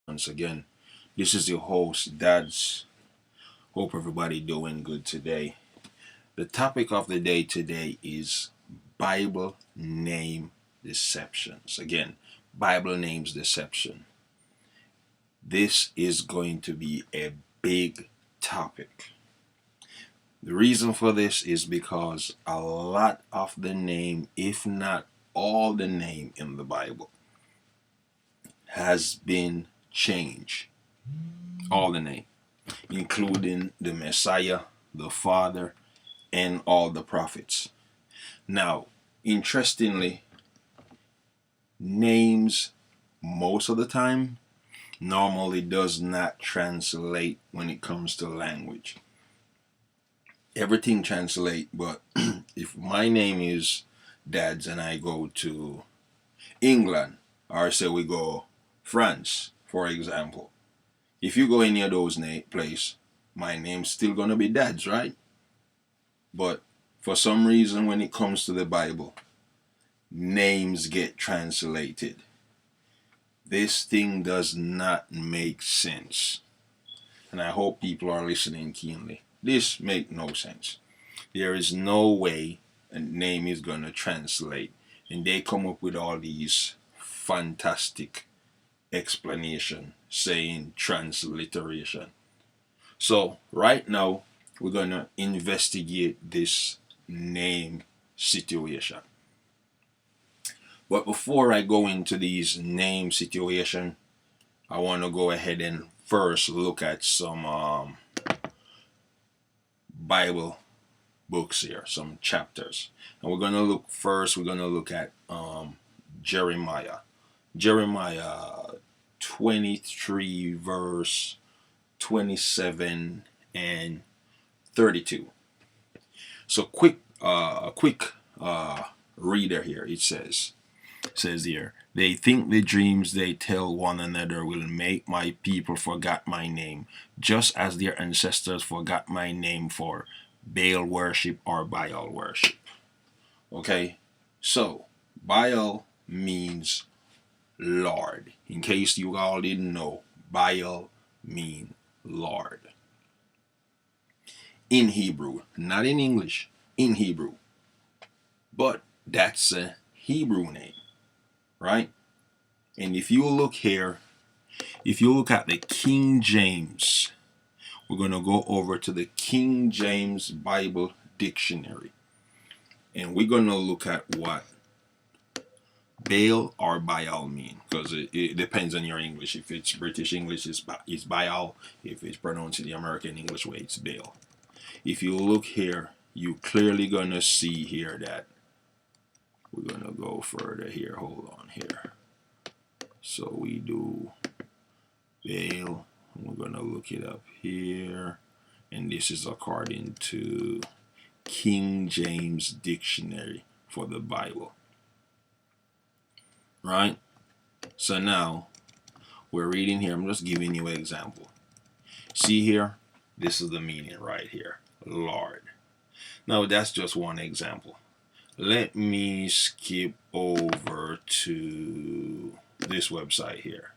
Once again, this is your host, Dads. Hope everybody doing good today. The topic of the day today is Bible name deceptions. Again, Bible names deception. This is going to be a big topic. The reason for this is because a lot of the name, if not all the name in the Bible, has been changed. All the name, including the Messiah, the Father, and all the prophets. Now, interestingly, names most of the time normally does not translate when it comes to language. Everything translate, but if my name is Dads and I go to England, or say we go France, for example, if you go any of those place, my name's still gonna be Dads, right? But for some reason, when it comes to the Bible, names get translated. This thing does not make sense. And I hope people are listening keenly. This make no sense. There is no way a name is going to translate. And they come up with all these fantastic explanation saying transliteration. So right now, we're going to investigate this name situation. But before I go into these name situation, I want to go ahead and first look at some Bible books here, some chapters. And we're going to look at Jeremiah. Jeremiah 23 verse 27 and 32. So a quick reader here. It says here, they think the dreams they tell one another will make my people forget my name, just as their ancestors forgot my name for Baal worship or Baal worship. Okay, so Baal means Lord. In case you all didn't know, Baal means Lord. In Hebrew, not in English, in Hebrew. But that's a Hebrew name, right? And if you look here, if you look at the King James, we're going to go over to the King James Bible Dictionary. And we're going to look at what Baal or Baal mean, because it depends on your English. If it's British English, it's Baal. If it's pronounced the American English way, it's Baal. If you look here, you clearly going to see here that we're going to go further here. Hold on here. So we do Baal. We're going to look it up here. And this is according to King James Dictionary for the Bible. Right? So now we're reading here. I'm just giving you an example. See here? This is the meaning right here. Lord. Now that's just one example. Let me skip over to this website here.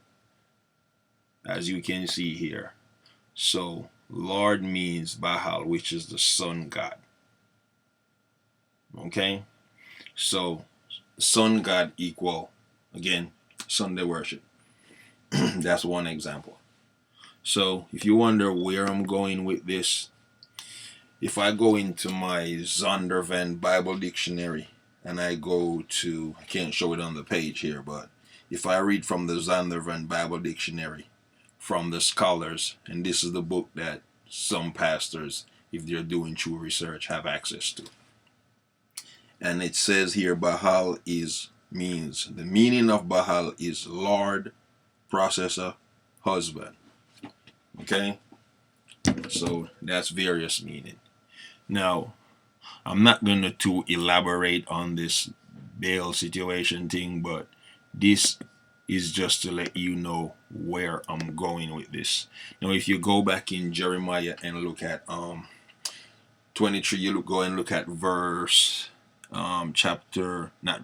As you can see here. So Lord means Baal, which is the sun god. Okay? So sun god equal, again, Sunday worship. That's one example. So if you wonder where I'm going with this, if I go into my Zondervan Bible Dictionary and I go to, I can't show it on the page here, but if I read from the Zondervan Bible Dictionary, from the scholars, and this is the book that some pastors, if they're doing true research, have access to. And it says here, Baal means, the meaning of Baal is Lord, processor, husband. Okay? So that's various meaning. Now, I'm not going to elaborate on this Baal situation thing, but this is just to let you know where I'm going with this. Now, if you go back in Jeremiah and look at 23, you go and look at verse chapter, not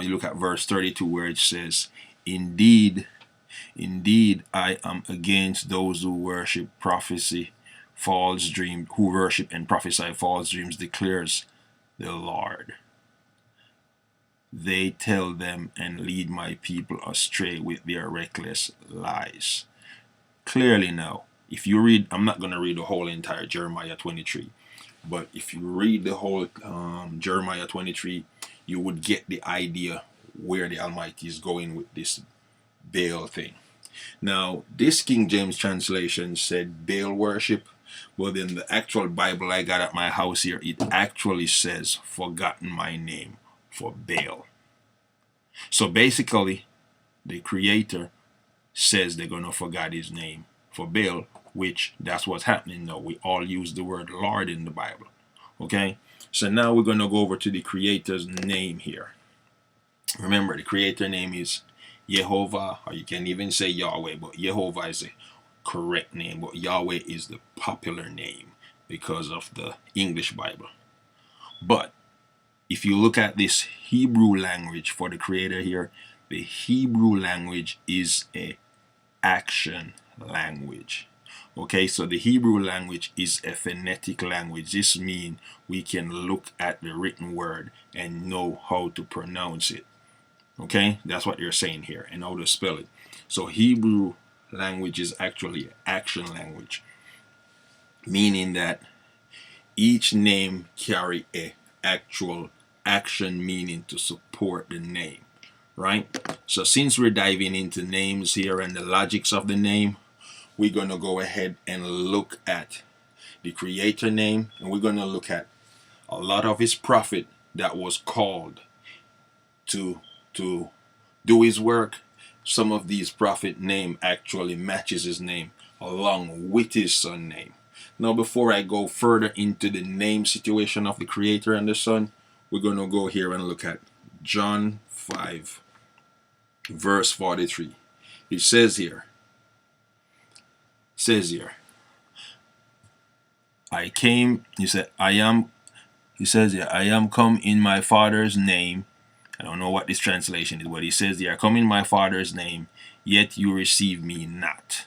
you look at verse 32 where it says, indeed Indeed, I am against those who worship prophecy, false dream, who worship and prophesy false dreams, declares the Lord. They tell them and lead my people astray with their reckless lies. Clearly now, if you read, I'm not going to read the whole entire Jeremiah 23, but if you read the whole Jeremiah 23, you would get the idea where the Almighty is going with this Baal thing. Now, this King James translation said Baal worship, but in the actual Bible I got at my house here, it actually says forgotten my name for Baal. So basically, the Creator says they're going to forget his name for Baal, which that's what's happening now. We all use the word Lord in the Bible. Okay? So now we're going to go over to the Creator's name here. Remember, the Creator name is Yehovah, or you can even say Yahweh, but Yehovah is the correct name, but Yahweh is the popular name because of the English Bible. But if you look at this Hebrew language for the Creator here, the Hebrew language is a action language. Okay, so the Hebrew language is a phonetic language. This means we can look at the written word and know how to pronounce it. Okay, that's what you're saying here, and how to spell it. So Hebrew language is actually an action language, meaning that each name carry a actual action meaning to support the name, right? So since we're diving into names here and the logics of the name, we're going to go ahead and look at the Creator name, and we're going to look at a lot of his prophet that was called to do his work. Some of these prophet name actually matches his name along with his son name. Now, before I go further into the name situation of the Creator and the Son, we're going to go here and look at John 5 verse 43. It says here, I came, he said, he says here, I am come in my Father's name. I don't know what this translation is, but he says here, I come in my Father's name, yet you receive me not.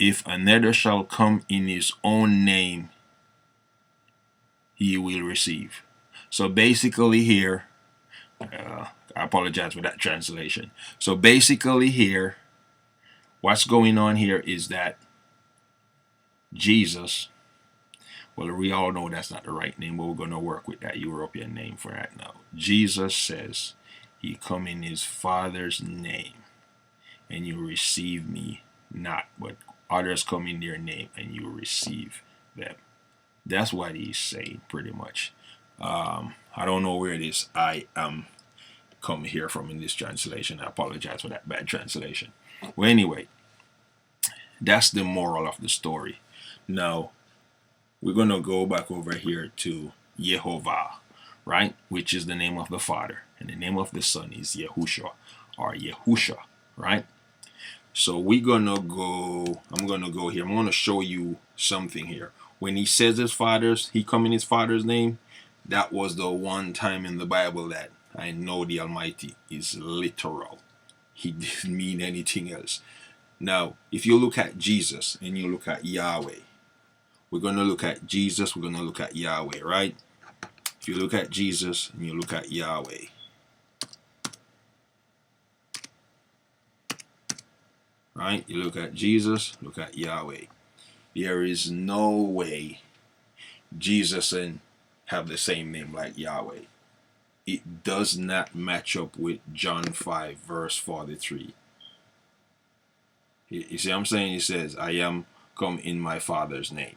If another shall come in his own name, he will receive. So basically here, I apologize for that translation. So basically here, what's going on here is that Jesus, well, we all know that's not the right name, but we're going to work with that European name for that now. Jesus says he come in his Father's name, and you receive me not, but others come in their name and you receive them. That's what he's saying pretty much. I don't know where this I am come here from in this translation. I apologize for that bad translation. Well, anyway, that's the moral of the story. Now, we're going to go back over here to Yehovah, right? Which is the name of the Father. And the name of the Son is Yahushua, or Yahusha, right? So we're going to go, I'm going to go here. I'm going to show you something here. When he says his father's, he come in his Father's name, that was the one time in the Bible that I know the Almighty is literal. He didn't mean anything else. Now, if you look at Jesus and you look at Yahweh, we're going to look at Jesus, we're going to look at Yahweh, right? If you look at Jesus and you look at Yahweh, right? You look at Jesus, look at Yahweh. There is no way Jesus and have the same name like Yahweh. It does not match up with John 5 verse 43. You see what I'm saying? He says, I am come in my Father's name.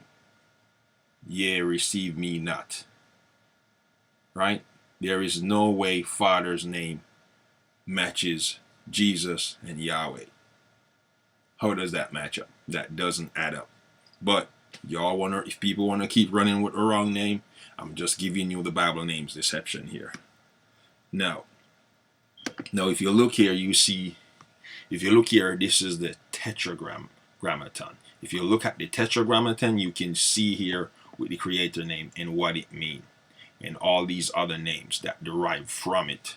Ye receive me not. Right? There is no way Father's name matches Jesus and Yahweh. How does that match up? That doesn't add up. But y'all wanna, if people wanna keep running with the wrong name, I'm just giving you the Bible names deception here. Now if you look here, you see, if you look here, this is the Tetragrammaton. If you look at the Tetragrammaton, you can see here with the Creator name and what it means, and all these other names that derive from it.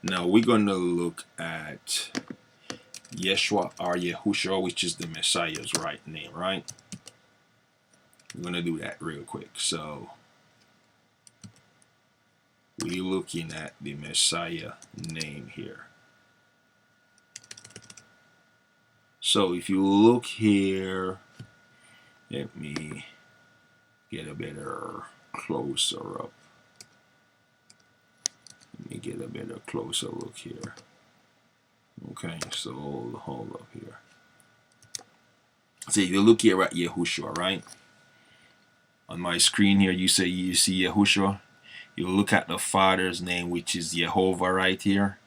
Now we're going to look at Yeshua or Yahushua, which is the Messiah's right name, right? We're going to do that real quick. So we're looking at the Messiah name here. So if you look here, let me get a better closer up. Let me get a better closer look here. Okay, so hold up here. So if you look here at Yahushua, right? On my screen here, you see Yahushua. You look at the Father's name, which is Jehovah right here.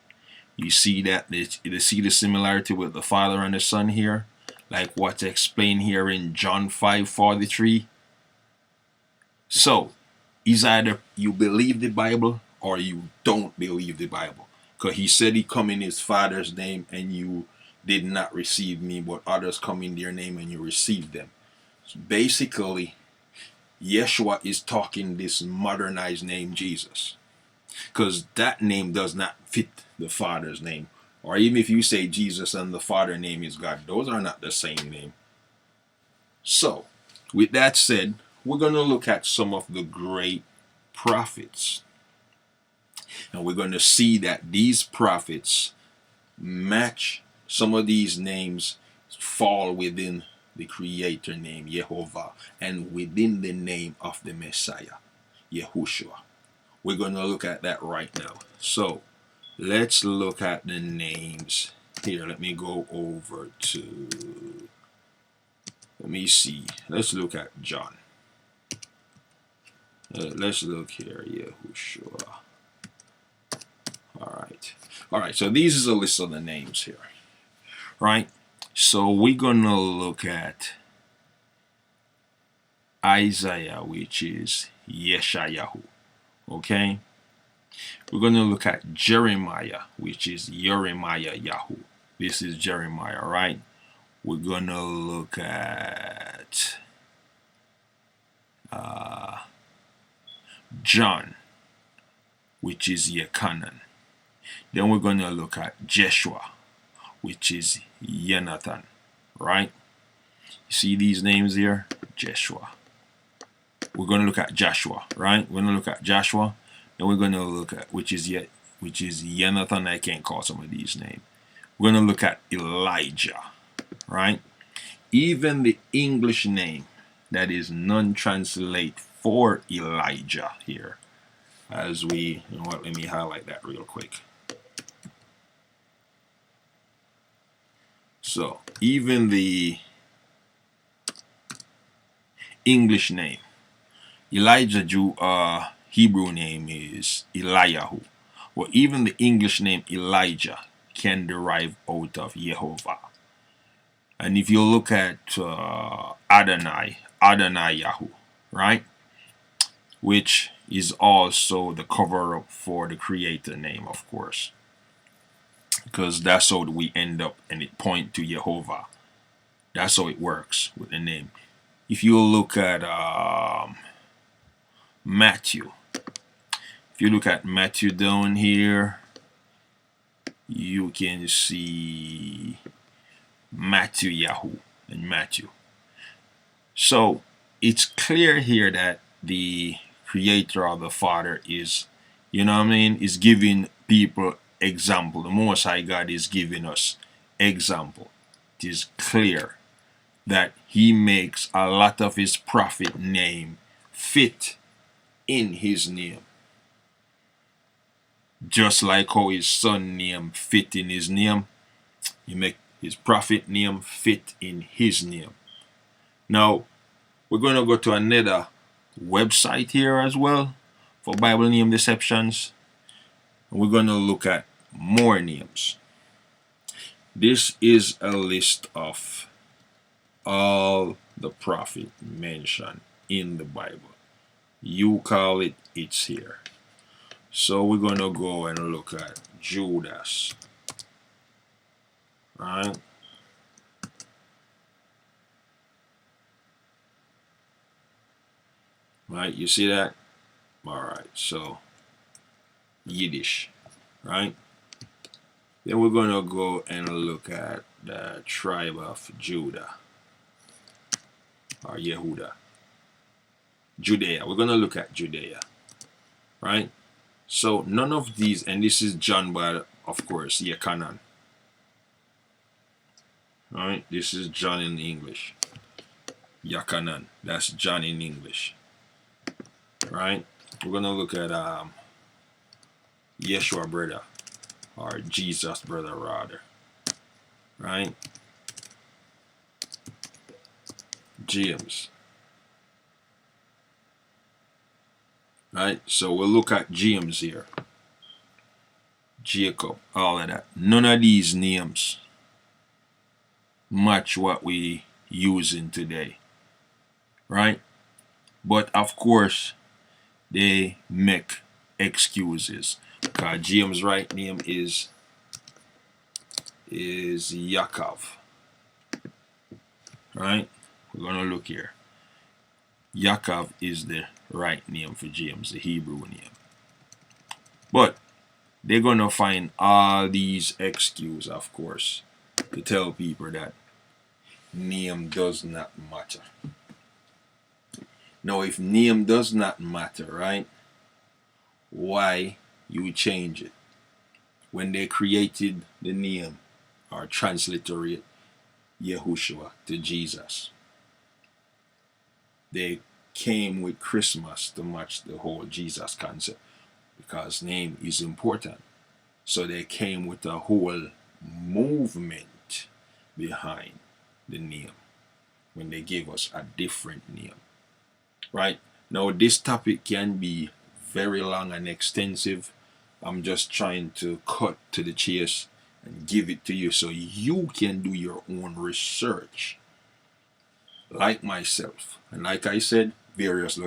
You see that you see the similarity with the Father and the Son here, like what's explained here in John 5:43. So, it's either you believe the Bible or you don't believe the Bible. Because he said he come in his Father's name and you did not receive me, but others come in their name and you received them. So basically, Yeshua is talking this modernized name Jesus. Because that name does not fit the Father's name. Or even if you say Jesus and the Father name is God, those are not the same name. So, with that said, we're going to look at some of the great prophets. And we're going to see that these prophets match some of these names, fall within the creator name, Yehovah, and within the name of the Messiah, Yahushua. We're going to look at that right now. So, let's look at the names here. Let me go over to, let me see. Let's look at John. Let's look here, Yahushua. All right, so these is a list of the names here, right? So we're gonna look at Isaiah, which is Yeshayahu, okay? We're gonna look at Jeremiah, which is Jeremiah Yahu. This is Jeremiah, right? We're gonna look at John, which is Yekanan. Then we're going to look at Jeshua, which is Yenathan, right? You see these names here? Jeshua. We're going to look at Joshua, right? We're going to look at Joshua. Then we're going to look at, which is Yenathan. I can't call some of these names. We're going to look at Elijah, right? Even the English name that is non-translate for Elijah here. As we, you know what, let me highlight that real quick. So, even the English name, Elijah Hebrew name is Eliyahu. Well, even the English name Elijah can derive out of Yehovah. And if you look at Adonai Yahu, right? Which is also the cover up for the creator name, of course. Because that's how we end up and it point to Yehovah. That's how it works with the name. If you look at Matthew, if you look at Matthew down here, you can see Matthew Yahu and Matthew. So it's clear here that the creator or the Father is, you know what I mean, is giving people example. The Most High God is giving us example. It is clear that he makes a lot of his prophet name fit in his name. Just like how his son name fit in his name, he make his prophet name fit in his name. Now, we're going to go to another website here as well for Bible name deceptions. We're going to look at more names. This is a list of all the prophet mentioned in the Bible. You call it, it's here. So we're going to go and look at Judas. Right? Right, you see that? Alright, so Yiddish, right? Then we're going to go and look at the tribe of Judah or Yehuda. Judea. We're going to look at Judea, right? So none of these, and this is John, but of course, Yekanan. All right, this is John in English. Yakanan. That's John in English. Right? We're going to look at Yeshua brother, or Jesus brother rather. Right? James. Right? So we'll look at James here. Jacob, all of that. None of these names match what we using today. Right? But of course, they make excuses. Because James' right name is Yaakov. Right? We're going to look here. Yaakov is the right name for James, the Hebrew name. But they're going to find all these excuses, of course, to tell people that name does not matter. Now, if name does not matter, right, why you change it? When they created the name or transliterate Yahushua to Jesus, they came with Christmas to match the whole Jesus concept because name is important. So they came with a whole movement behind the name when they gave us a different name. Right? Now this topic can be very long and extensive. I'm just trying to cut to the chase and give it to you so you can do your own research. Like myself, and like I said, various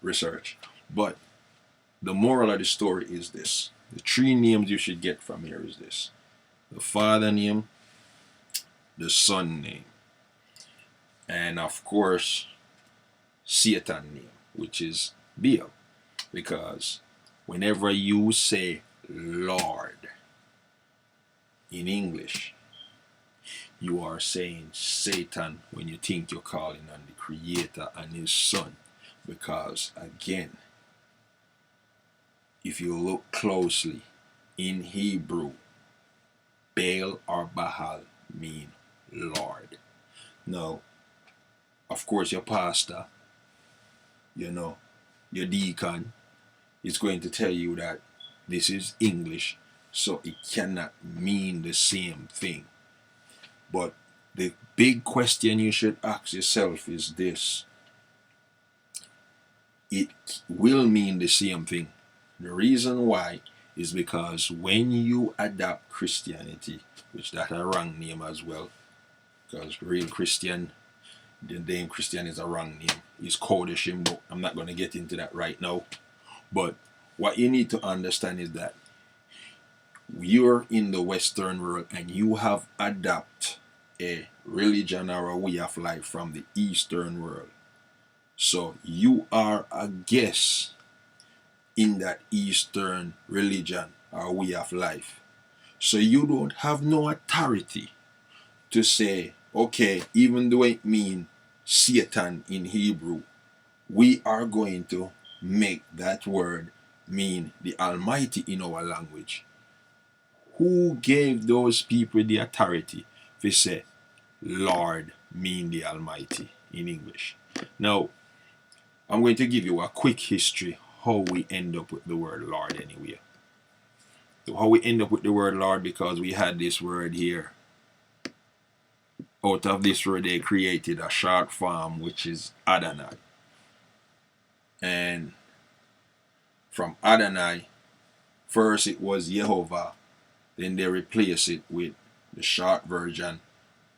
research. But the moral of the story is this: the three names you should get from here is this: the Father name, the Son name, and of course, Satan name, which is Baal. Because whenever you say Lord in English, you are saying Satan when you think you're calling on the Creator and His Son. Because again, if you look closely in Hebrew, Baal or Baal mean Lord. Now, of course, your pastor, your deacon is going to tell you that this is English, so it cannot mean the same thing. But the big question you should ask yourself is this: it will mean the same thing. The reason why is because when you adopt Christianity, which that a wrong name as well, because real Christian, the name Christian is a wrong name. It's Kodeshim, but I'm not going to get into that right now. But what you need to understand is that you're in the Western world and you have adopted a religion or a way of life from the Eastern world. So you are a guest in that Eastern religion or way of life. So you don't have no authority to say, okay, even though it means Satan in Hebrew, we are going to make that word mean the Almighty in our language. Who gave those people the authority to say Lord mean the Almighty in English? Now, I'm going to give you a quick history how we end up with the word Lord anyway. So how we end up with the word Lord, because we had this word here. Out of this word they created a short form which is Adonai. And from Adonai, first it was Yehovah, then they replaced it with the short version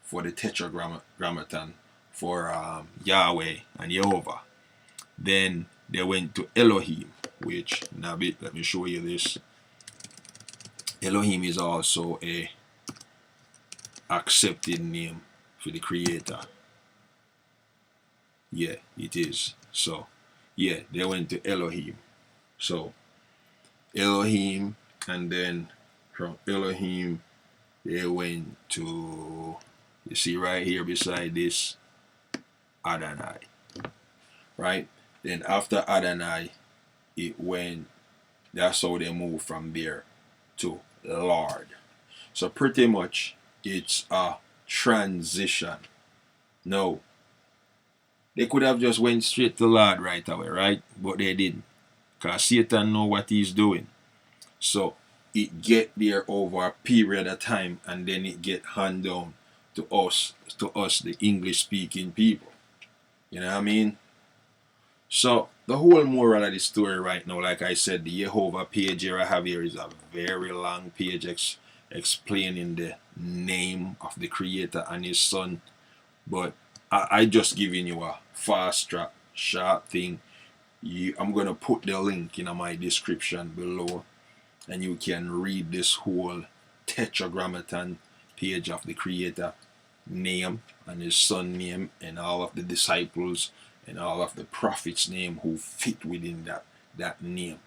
for the tetragrammaton for Yahweh and Yehovah. Then they went to Elohim, which, now let me show you this. Elohim is also a accepted name for the Creator. Yeah, it is. So, yeah, they went to Elohim. So, Elohim, and then From Elohim, they went to, you see right here beside this, Adonai. Right? Then after Adonai, it went, that's how they moved from there to Lord. So pretty much it's a transition. No, they could have just went straight to Lord right away, right? But they didn't. Because Satan know what he's doing. So it get there over a period of time and then it get hand down to us the English speaking people. You know what I mean? So the whole moral of the story right now, like I said, the Jehovah page here I have here is a very long page explaining the name of the Creator and His Son. But I just giving you a fast track, short thing. I'm gonna put the link in my description below, and you can read this whole tetragrammaton page of the Creator name and His Son name and all of the disciples and all of the prophets' name who fit within that name.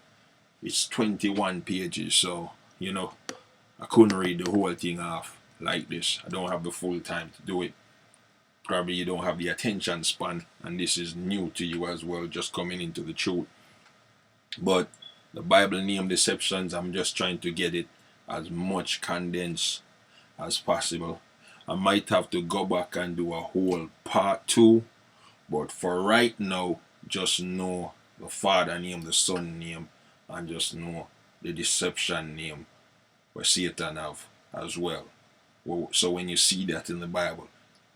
It's 21 pages, so I couldn't read the whole thing off like this. I don't have the full time to do it. Probably you don't have the attention span, and this is new to you as well, just coming into the truth. But the Bible name deceptions, I'm just trying to get it as much condensed as possible. I might have to go back and do a whole part 2, but for right now, just know the Father name, the Son name, and just know the deception name where Satan have as well. So when you see that in the Bible,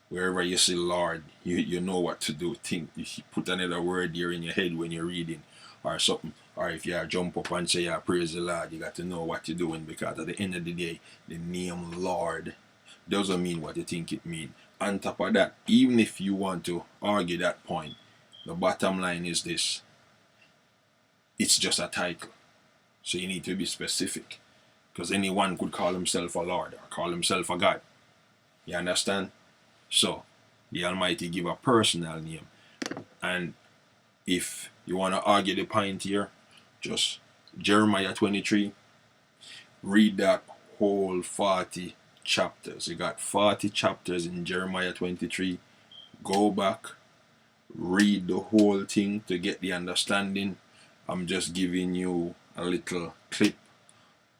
wherever you see Lord, you know what to do. Think, if you put another word there in your head when you're reading or something, or if you jump up and say, praise the Lord, you got to know what you're doing, because at the end of the day, the name Lord doesn't mean what you think it means. On top of that, even if you want to argue that point, the bottom line is this: it's just a title. So you need to be specific, because anyone could call himself a Lord or call himself a God. You understand? So the Almighty give a personal name. And if you want to argue the point here, just Jeremiah 23, read that whole 40 chapters. You got 40 chapters in Jeremiah 23. Go back, read the whole thing to get the understanding. I'm just giving you a little clip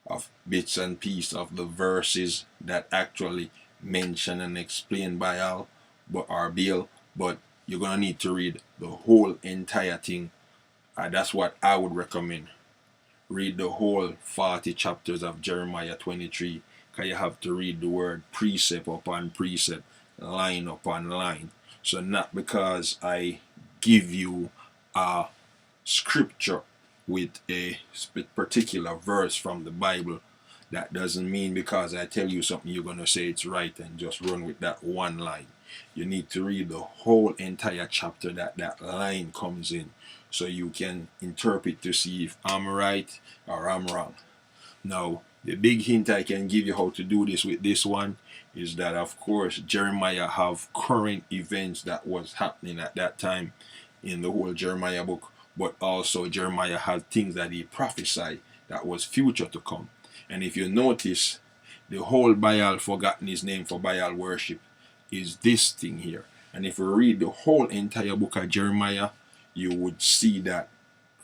of bits and pieces of the verses that actually mention and explain Baal or Baal, but you're gonna need to read the whole entire thing. That's what I would recommend. Read the whole 40 chapters of Jeremiah 23, because you have to read the word precept upon precept, line upon line. So not because I give you a scripture with a particular verse from the Bible, that doesn't mean because I tell you something you're going to say it's right and just run with that one line. You need to read the whole entire chapter that line comes in, so you can interpret to see if I'm right or I'm wrong. Now, the big hint I can give you how to do this with this one is that, of course, Jeremiah have current events that was happening at that time in the whole Jeremiah book, but also Jeremiah had things that he prophesied that was future to come. And if you notice, the whole Baal forgotten his name for Baal worship is this thing here. And if you read the whole entire book of Jeremiah, you would see that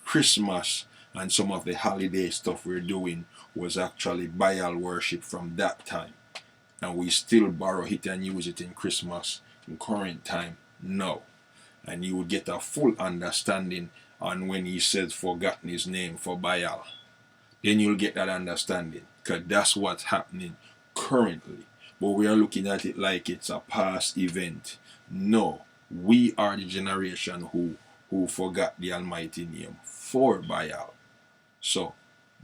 Christmas and some of the holiday stuff we're doing was actually Baal worship from that time. And we still borrow it and use it in Christmas in current time. No. And you would get a full understanding on when he says forgotten his name for Baal. Then you'll get that understanding, because that's what's happening currently. But we are looking at it like it's a past event. No, we are the generation who forgot the Almighty name for Baal. So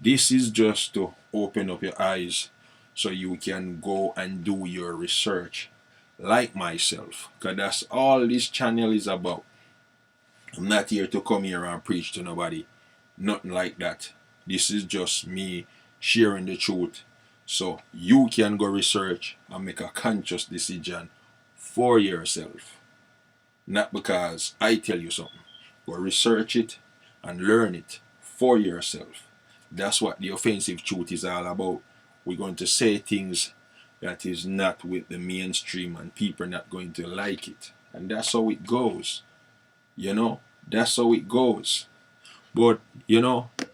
this is just to open up your eyes so you can go and do your research like myself, because that's all this channel is about. I'm not here to come here and preach to nobody, nothing like that. This is just me sharing the truth, so you can go research and make a conscious decision for yourself. Not because I tell you something, but research it and learn it for yourself. That's what the offensive truth is all about. we're going to say things that is not with the mainstream, and people are not going to like it. And that's how it goes. You know, that's how it goes. But,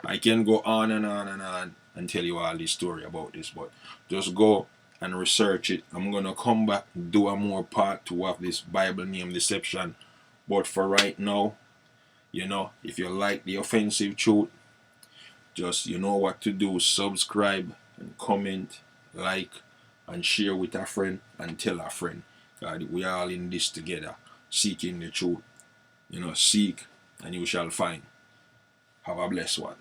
I can go on and on and on and tell you all this story about this, but just go and research it. I'm going to come back and do a more part 2 of this Bible name deception. But for right now, if you like the offensive truth, just you know what to do. Subscribe and comment, like, and share with a friend and tell a friend. God, we are all in this together, seeking the truth. Seek and you shall find. Have a blessed one.